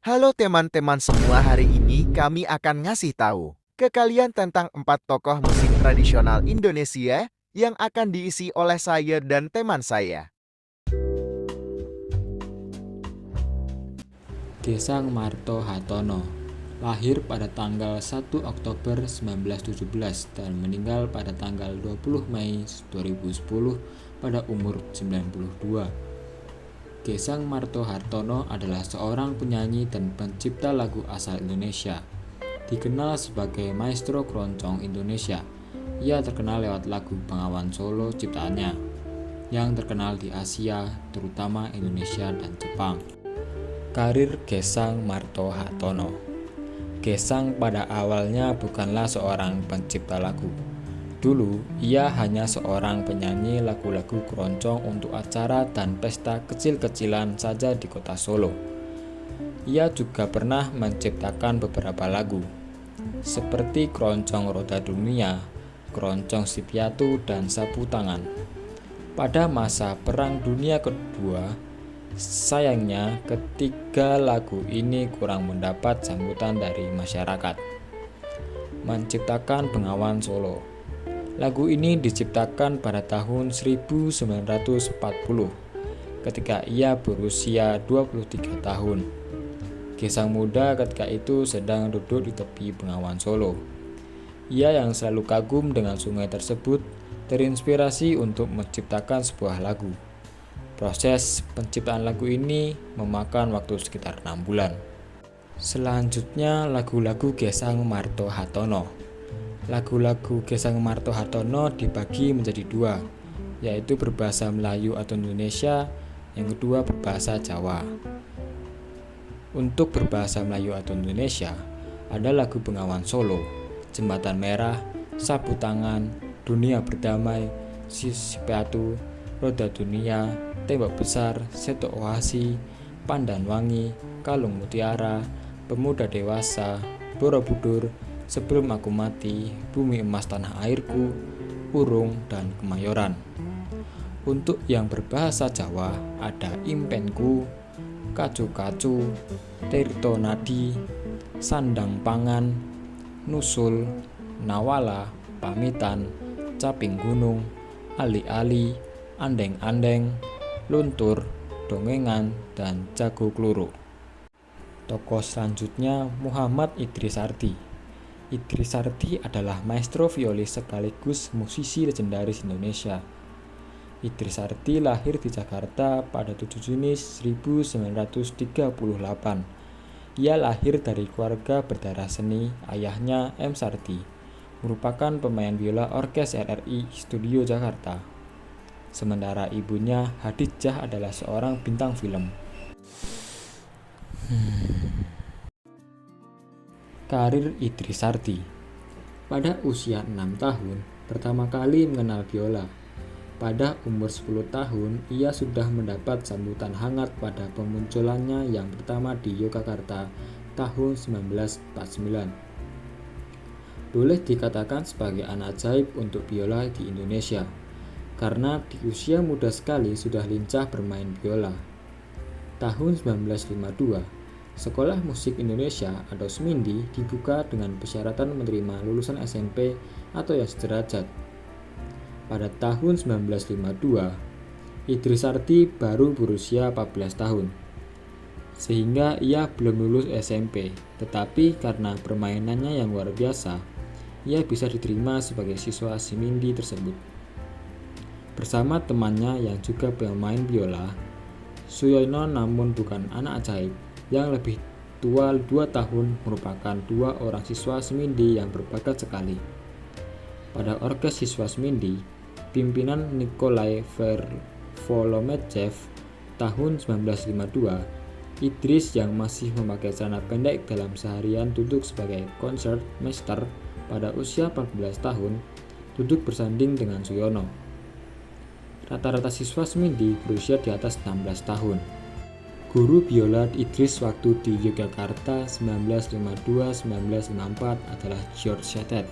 Halo teman-teman semua, hari ini kami akan ngasih tahu ke kalian tentang 4 tokoh musik tradisional Indonesia yang akan diisi oleh saya dan teman saya. Gesang Marto Hartono lahir pada tanggal 1 Oktober 1917 dan meninggal pada tanggal 20 Mei 2010 pada umur 92. Gesang Marto Hartono adalah seorang penyanyi dan pencipta lagu asal Indonesia. Dikenal sebagai maestro keroncong Indonesia. Ia terkenal lewat lagu Bengawan Solo ciptaannya, yang terkenal di Asia, terutama Indonesia dan Jepang. Karir Gesang Marto Hartono. Gesang pada awalnya bukanlah seorang pencipta lagu. Dulu, ia hanya seorang penyanyi lagu-lagu keroncong untuk acara dan pesta kecil-kecilan saja di kota Solo. Ia juga pernah menciptakan beberapa lagu, seperti Keroncong Roda Dunia, Keroncong Si Piatu, dan Sapu Tangan. Pada masa Perang Dunia Kedua, sayangnya ketiga lagu ini kurang mendapat sambutan dari masyarakat. Menciptakan Bengawan Solo. Lagu ini diciptakan pada tahun 1940 ketika ia berusia 23 tahun. Gesang muda ketika itu sedang duduk di tepi Bengawan Solo. Ia yang selalu kagum dengan sungai tersebut terinspirasi untuk menciptakan sebuah lagu. Proses penciptaan lagu ini memakan waktu sekitar 6 bulan. Selanjutnya, lagu-lagu Gesang Marto Hartono. Lagu-lagu Gesang Marto Hartono dibagi menjadi dua, yaitu berbahasa Melayu atau Indonesia, yang kedua berbahasa Jawa. Untuk berbahasa Melayu atau Indonesia, ada lagu Bengawan Solo, Jembatan Merah, Sapu Tangan, Dunia Berdamai, Si Piatu, Roda Dunia, Tembok Besar, Seto Oasi, Pandan Wangi, Kalung Mutiara, Pemuda Dewasa, Borobudur, Sebelum Aku Mati, Bumi Emas Tanah Airku, Urung, dan Kemayoran. Untuk yang berbahasa Jawa ada Impenku, Kacu-Kacu, Tirto Nadi, Sandang Pangan, Nusul, Nawala, Pamitan, Caping Gunung, Ali-ali, Andeng-andeng, Luntur, Dongengan, dan Jago Kluruk. Tokoh selanjutnya Muhammad Idris Sardi. Idris Sardi adalah maestro violis sekaligus musisi legendaris Indonesia. Idris Sardi lahir di Jakarta pada 7 Juni 1938. Ia lahir dari keluarga berdarah seni. Ayahnya M. Sardi merupakan pemain biola orkes RRI Studio Jakarta. Sementara ibunya Hadijah adalah seorang bintang film. Karir Idris Sardi. Pada usia 6 tahun, pertama kali mengenal biola. Pada umur 10 tahun, ia sudah mendapat sambutan hangat pada pemunculannya yang pertama di Yogyakarta tahun 1949. Boleh dikatakan sebagai anak ajaib untuk biola di Indonesia, karena di usia muda sekali sudah lincah bermain biola. Tahun 1952, Sekolah Musik Indonesia atau SMINDI dibuka dengan persyaratan menerima lulusan SMP atau yang sederajat. Pada tahun 1952, Idris Sardi baru berusia 14 tahun, sehingga ia belum lulus SMP, tetapi karena permainannya yang luar biasa, ia bisa diterima sebagai siswa SMINDI tersebut. Bersama temannya yang juga pemain biola, Suyono, namun bukan anak ajaib, yang lebih tua 2 tahun, merupakan 2 orang siswa SMINDI yang berbakat sekali. Pada orkes siswa SMINDI, pimpinan Nikolai Volomejev tahun 1952, Idris yang masih memakai celana pendek dalam seharian duduk sebagai concertmaster pada usia 14 tahun, duduk bersanding dengan Suyono. Rata-rata siswa SMINDI berusia di atas 16 tahun. Guru biola Idris waktu di Yogyakarta 1952-1954 adalah George Setet,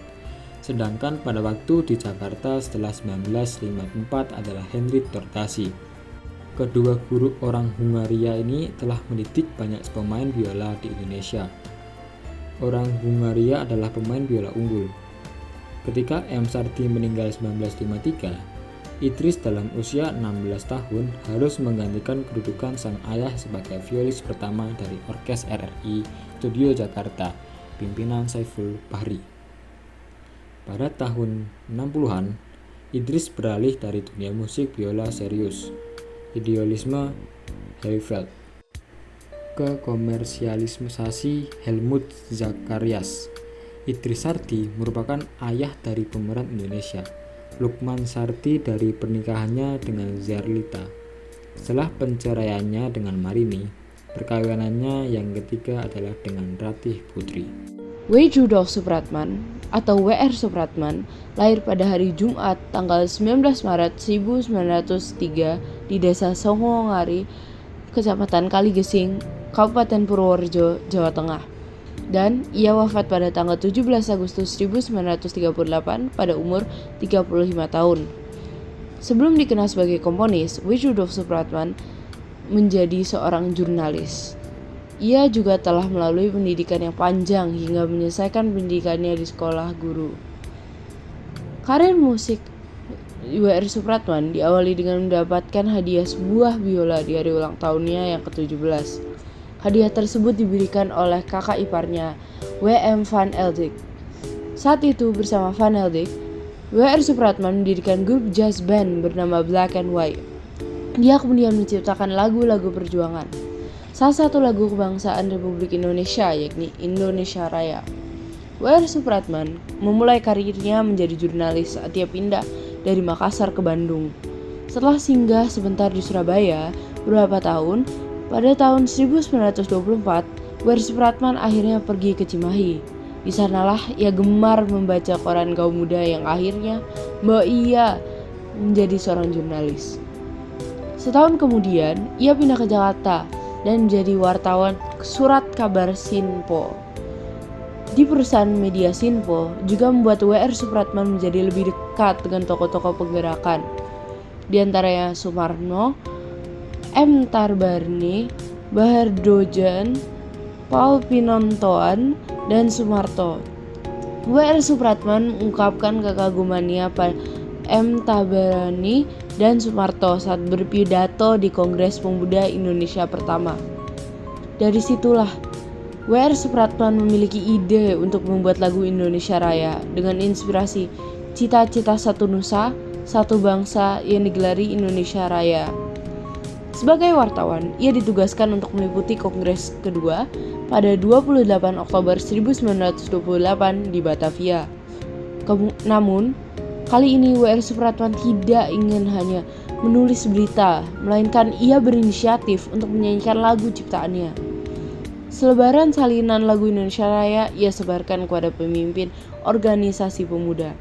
sedangkan pada waktu di Jakarta setelah 1954 adalah Henry Tortasi. Kedua guru orang Hungaria ini telah mendidik banyak pemain biola di Indonesia. Orang Hungaria adalah pemain biola unggul. Ketika M. Sardi meninggal 1953, Idris dalam usia 16 tahun harus menggantikan kedudukan sang ayah sebagai violis pertama dari Orkes RRI Studio Jakarta, pimpinan Saiful Bahri. Pada tahun 60-an, Idris beralih dari dunia musik biola serius, idealisme Heifeld, ke komersialisasi Helmut Zacharias. Idris Sardi merupakan ayah dari pemeran Indonesia, Lukman Sardi, dari pernikahannya dengan Zerlita. Setelah penceraiannya dengan Marini, perkawinannya yang ketiga adalah dengan Ratih Putri. W. Rudolf Supratman atau W.R. Supratman lahir pada hari Jumat tanggal 19 Maret 1903 di Desa Songongari, Kecamatan Kaligesing, Kabupaten Purworejo, Jawa Tengah. Dan ia wafat pada tanggal 17 Agustus 1938 pada umur 35 tahun. Sebelum dikenal sebagai komponis, W. Rudolf Supratman menjadi seorang jurnalis. Ia juga telah melalui pendidikan yang panjang hingga menyelesaikan pendidikannya di sekolah guru. Karir musik W.R. Supratman diawali dengan mendapatkan hadiah sebuah biola di hari ulang tahunnya yang ke-17. Hadiah tersebut diberikan oleh kakak iparnya, W.M. van Heldik. Saat itu bersama van Heldik, W.R. Supratman mendirikan grup jazz band bernama Black and White. Dia kemudian menciptakan lagu-lagu perjuangan. Salah satu lagu kebangsaan Republik Indonesia yakni Indonesia Raya. W.R. Supratman memulai karirnya menjadi jurnalis saat ia pindah dari Makassar ke Bandung. Setelah singgah sebentar di Surabaya beberapa tahun, pada tahun 1924, W.R. Supratman akhirnya pergi ke Cimahi. Di sanalah ia gemar membaca koran kaum muda yang akhirnya membawa ia menjadi seorang jurnalis. Setahun kemudian, ia pindah ke Jakarta dan menjadi wartawan surat kabar Sinpo. Di perusahaan media Sinpo juga membuat W.R. Supratman menjadi lebih dekat dengan tokoh-tokoh penggerakan, di antaranya Sumarno, M. Tarbarni, Bahar Dojan, Paul Pinontoan, dan Sumarto. W.R. Supratman mengungkapkan kekagumannya pada M. Tabarani dan Sumarto saat berpidato di Kongres Pemuda Indonesia pertama. Dari situlah W.R. Supratman memiliki ide untuk membuat lagu Indonesia Raya dengan inspirasi cita-cita satu nusa, satu bangsa yang digelari Indonesia Raya. Sebagai wartawan, ia ditugaskan untuk meliputi Kongres kedua pada 28 Oktober 1928 di Batavia. Namun, kali ini W.R. Supratman tidak ingin hanya menulis berita, melainkan ia berinisiatif untuk menyanyikan lagu ciptaannya. Selebaran salinan lagu Indonesia Raya ia sebarkan kepada pemimpin organisasi pemuda.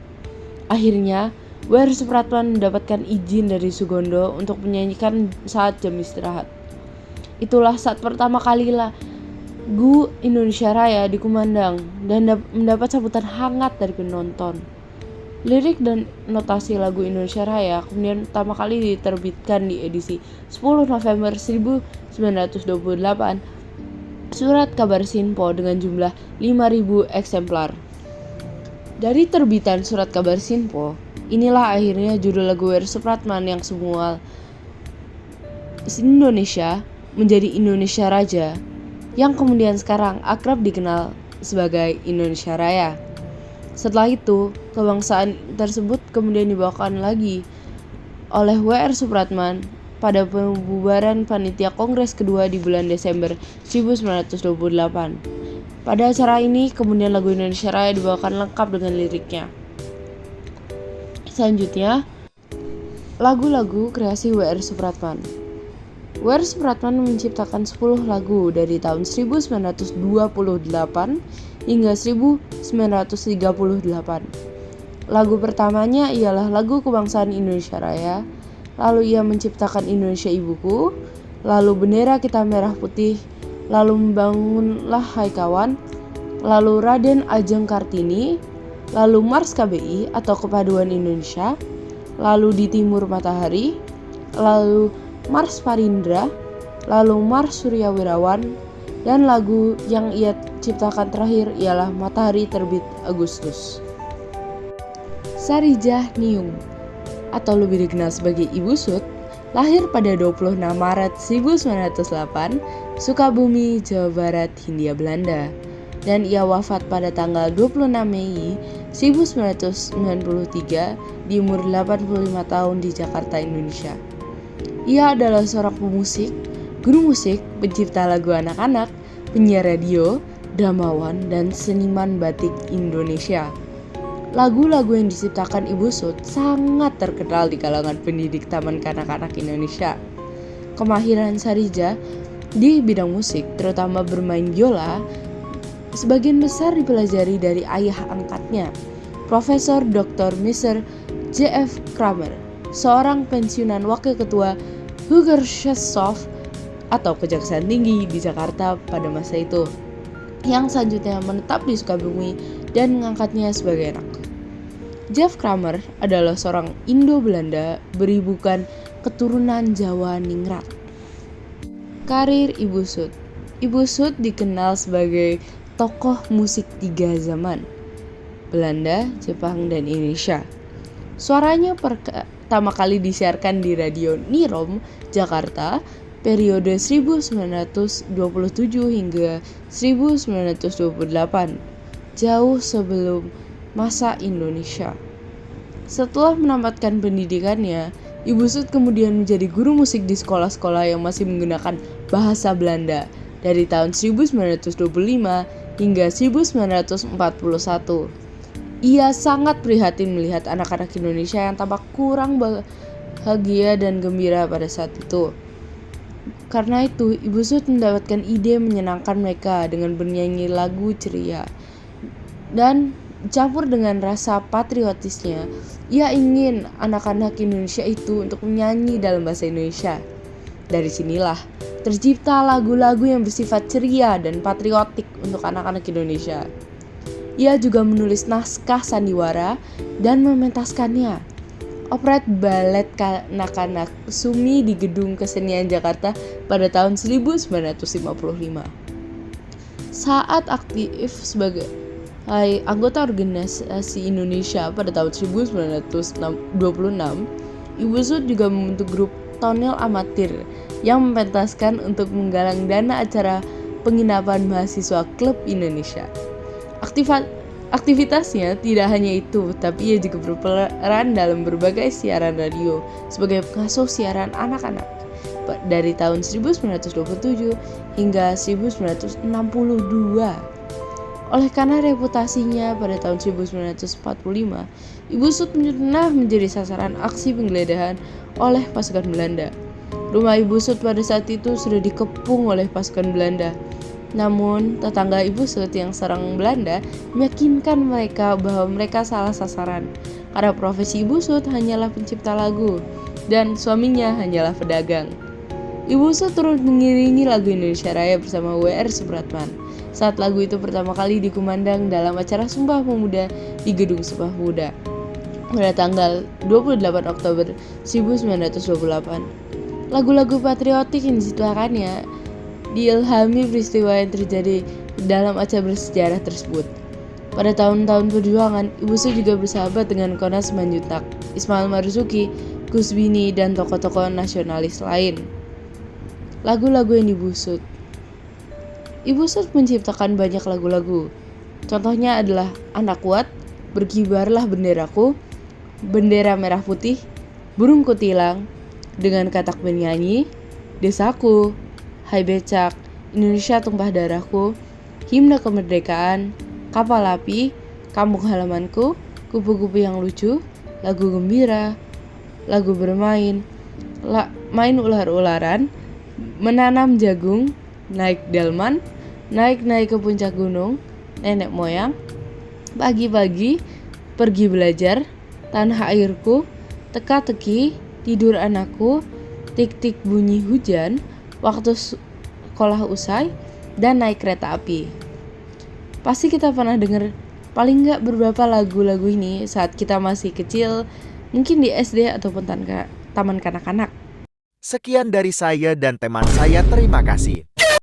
Akhirnya, W.R. Supratman mendapatkan izin dari Sugondo untuk menyanyikan saat jam istirahat. Itulah saat pertama kali lagu Indonesia Raya dikumandang dan mendapat sambutan hangat dari penonton. Lirik dan notasi lagu Indonesia Raya kemudian pertama kali diterbitkan di edisi 10 November 1928 Surat Kabar Sinpo dengan jumlah 5.000 eksemplar. Dari terbitan Surat Kabar Sinpo, inilah akhirnya judul lagu W.R. Supratman yang semua Indonesia menjadi Indonesia Raja, yang kemudian sekarang akrab dikenal sebagai Indonesia Raya. Setelah itu, kebangsaan tersebut kemudian dibawakan lagi oleh W.R. Supratman pada pembubaran panitia Kongres kedua di bulan Desember 1928. Pada acara ini, kemudian lagu Indonesia Raya dibawakan lengkap dengan liriknya. Selanjutnya, lagu-lagu kreasi W.R. Supratman. W.R. Supratman menciptakan 10 lagu dari tahun 1928 hingga 1938. Lagu pertamanya ialah lagu kebangsaan Indonesia Raya, lalu ia menciptakan Indonesia Ibuku, lalu Bendera Kita Merah Putih, lalu Membangunlah Hai Kawan, lalu Raden Ajeng Kartini, lalu Mars KBI atau Kepaduan Indonesia, lalu Di Timur Matahari, lalu Mars Parindra, lalu Mars Suryawirawan, dan lagu yang ia ciptakan terakhir ialah Matahari Terbit Agustus. Sarijah Niung, atau lebih dikenal sebagai Ibu Sud, lahir pada 26 Maret 1908, Sukabumi, Jawa Barat, Hindia Belanda, dan ia wafat pada tanggal 26 Mei 1993 di umur 85 tahun di Jakarta, Indonesia. Ia adalah seorang pemusik, guru musik, pencipta lagu anak-anak, penyiar radio, dramawan, dan seniman batik Indonesia. Lagu-lagu yang diciptakan Ibu Sud sangat terkenal di kalangan pendidik taman kanak-kanak Indonesia. Kemahiran Sarijah di bidang musik, terutama bermain biola, sebagian besar dipelajari dari ayah angkatnya, Profesor Dr. Mr. J.F. Kramer, seorang pensiunan wakil ketua Hugersheshof atau Kejaksaan Tinggi di Jakarta pada masa itu, yang selanjutnya menetap di Sukabumi dan mengangkatnya sebagai anak. Jeff Kramer adalah seorang Indo-Belanda beribukan keturunan Jawa Ningrat. Karir Ibu Sud. Ibu Sud dikenal sebagai tokoh musik 3 zaman, Belanda, Jepang, dan Indonesia. Suaranya pertama kali disiarkan di radio Nirom, Jakarta, periode 1927 hingga 1928, jauh sebelum masa Indonesia. Setelah menamatkan pendidikannya, Ibu Sud kemudian menjadi guru musik di sekolah-sekolah yang masih menggunakan bahasa Belanda dari tahun 1925 hingga 1941. Ia sangat prihatin melihat anak-anak Indonesia yang tampak kurang bahagia dan gembira pada saat itu. Karena itu, Ibu Sud mendapatkan ide menyenangkan mereka dengan bernyanyi lagu ceria. Dan dicampur dengan rasa patriotisnya, ia ingin anak-anak Indonesia itu untuk menyanyi dalam bahasa Indonesia. Dari sinilah tercipta lagu-lagu yang bersifat ceria dan patriotik untuk anak-anak Indonesia. Ia juga menulis naskah sandiwara dan mementaskannya. Operet balet kanak-kanak Sumi di Gedung Kesenian Jakarta pada tahun 1955. Saat aktif sebagai anggota organisasi Indonesia pada tahun 1926, Ibu Sud juga membentuk grup tonel amatir yang mementaskan untuk menggalang dana acara penginapan mahasiswa Klub Indonesia. Aktivitasnya tidak hanya itu, tapi ia juga berperan dalam berbagai siaran radio sebagai pengasuh siaran anak-anak dari tahun 1927 hingga 1962. Oleh karena reputasinya pada tahun 1945, Ibu Sud pernah menjadi sasaran aksi penggeledahan oleh pasukan Belanda. Rumah Ibu Sud pada saat itu sudah dikepung oleh pasukan Belanda. Namun, tetangga Ibu Sud yang serang Belanda meyakinkan mereka bahwa mereka salah sasaran, karena profesi Ibu Sud hanyalah pencipta lagu dan suaminya hanyalah pedagang. Ibu Sud turut mengiringi lagu Indonesia Raya bersama W.R. Supratman saat lagu itu pertama kali dikumandang dalam acara Sumpah Pemuda di Gedung Sumpah Pemuda pada tanggal 28 Oktober 1928. Lagu-lagu patriotik yang diciptakannya diilhami peristiwa yang terjadi dalam acara bersejarah tersebut. Pada tahun-tahun perjuangan, Ibu Sud juga bersahabat dengan Kona Simanjuntak, Ismail Marzuki, Gus Bini, dan tokoh-tokoh nasionalis lain. Lagu-lagu yang Ibu Sud. Ibu Sud menciptakan banyak lagu-lagu. Contohnya adalah Anak Kuat, Berkibarlah Benderaku, Bendera Merah Putih, Burung Kutilang, Dengan Katak Bernyanyi, Desaku, Hai Becak, Indonesia Tumpah Darahku, Himne Kemerdekaan, Kapal Api, Kampung Halamanku, Kupu-kupu yang Lucu, Lagu Gembira, Lagu Bermain, Main Ular-ularan, Menanam Jagung, Naik Delman, Naik-naik ke puncak gunung, Nenek Moyang, Pagi-pagi, Pergi Belajar, Tanah Airku, Teka-teki, Tidur Anakku, Tik-tik Bunyi Hujan, Waktu sekolah usai, dan Naik kereta api. Pasti kita pernah dengar paling nggak beberapa lagu-lagu ini saat kita masih kecil, mungkin di SD ataupun taman kanak-kanak. Sekian dari saya dan teman saya, terima kasih.